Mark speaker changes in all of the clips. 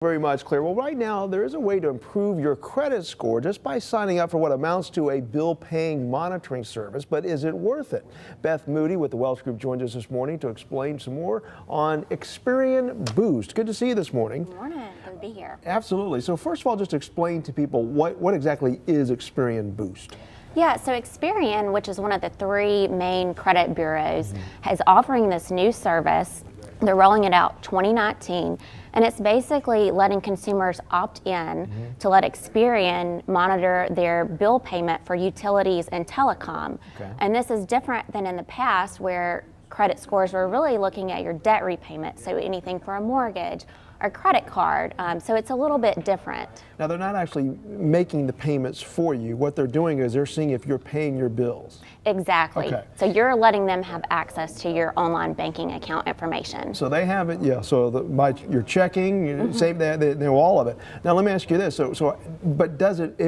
Speaker 1: Very much clear. Well, right now there is a way to improve your credit score just by signing up for what amounts to a bill paying monitoring service. But is it worth it? Beth Moody with the Welsh Group joins us this morning to explain some more on Experian Boost. Good to see you this morning.
Speaker 2: Good morning. Good to be here.
Speaker 1: Absolutely. So first of all, just explain to people what exactly is Experian Boost.
Speaker 2: Yeah, so Experian, which is one of the three main credit bureaus, is offering this new service. They're rolling it out 2019, and it's basically letting consumers opt in to let Experian monitor their bill payment for utilities and telecom.
Speaker 1: Okay.
Speaker 2: And this is different than in the past where credit scores were really looking at your debt repayment, so anything for a mortgage or credit card, so it's a little bit different.
Speaker 1: Now, they're not actually making the payments for you. What they're doing is they're seeing if you're paying your bills.
Speaker 2: Exactly.
Speaker 1: Okay.
Speaker 2: So you're letting them have access to your online banking account information.
Speaker 1: So they have it, yeah. So your checking, you save that, they know all of it. Now let me ask you this: but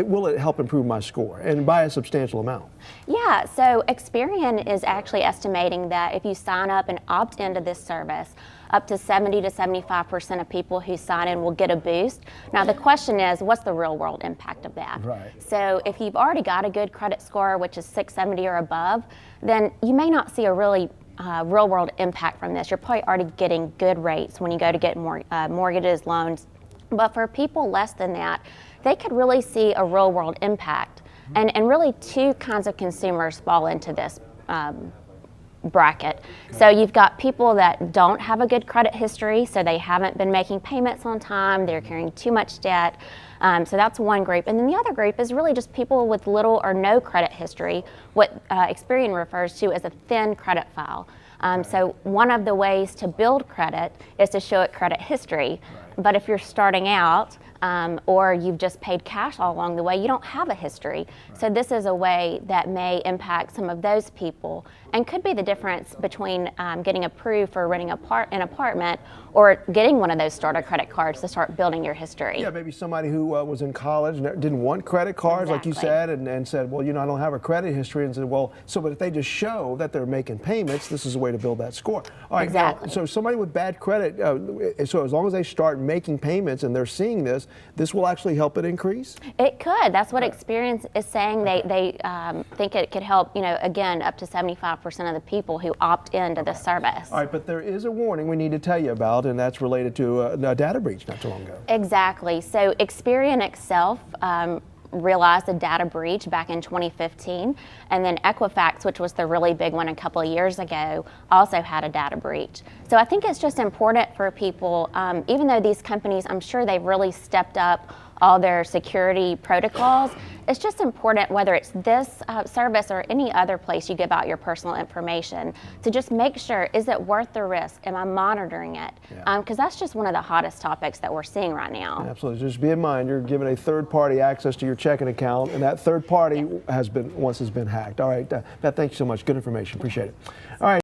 Speaker 1: will it help improve my score, and by a substantial amount?
Speaker 2: Yeah. So Experian is actually estimating that if you sign up and opt into this service, up to 70 to 75% of people who sign in will get a boost. Now the question is, what's the real world impact of that?
Speaker 1: Right.
Speaker 2: So if you've already got a good credit score, which is 670 or above, then you may not see a really real world impact from this. You're probably already getting good rates when you go to get mortgages, loans. But for people less than that, they could really see a real world impact. And really two kinds of consumers fall into this bracket. So you've got people that don't have a good credit history, so they haven't been making payments on time, they're carrying too much debt. So that's one group. And then the other group is really just people with little or no credit history, what Experian refers to as a thin credit file. So one of the ways to build credit is to show it credit history. But if you're starting out or you've just paid cash all along the way, you don't have a history. So this is a way that may impact some of those people and could be the difference between getting approved for renting an apartment or getting one of those starter credit cards to start building your history.
Speaker 1: Yeah, maybe somebody who was in college and didn't want credit cards, like you said, and said, well, I don't have a credit history, and said, well, but if they just show that they're making payments, this is a way to build that score. All right,
Speaker 2: exactly.
Speaker 1: Now, so somebody with bad credit, so as long as they start making payments and they're seeing this will actually help it increase?
Speaker 2: It could. That's what Experian is saying. They think it could help, again, up to 75% of the people who opt into this service.
Speaker 1: All right, but there is a warning we need to tell you about, and that's related to a data breach not too long ago.
Speaker 2: Exactly. So Experian itself realized a data breach back in 2015, and then Equifax, which was the really big one a couple of years ago, also had a data breach. So I think it's just important for people, even though these companies, I'm sure they've really stepped up all their security protocols, it's just important, whether it's this service or any other place you give out your personal information, to just make sure, is it worth the risk? Am I monitoring it? Because that's just one of the hottest topics that we're seeing right now.
Speaker 1: Absolutely. Just be in mind, you're giving a third party access to your checking account, and that third party has been hacked. All right, Beth, thank you so much. Good information. Appreciate it. All right.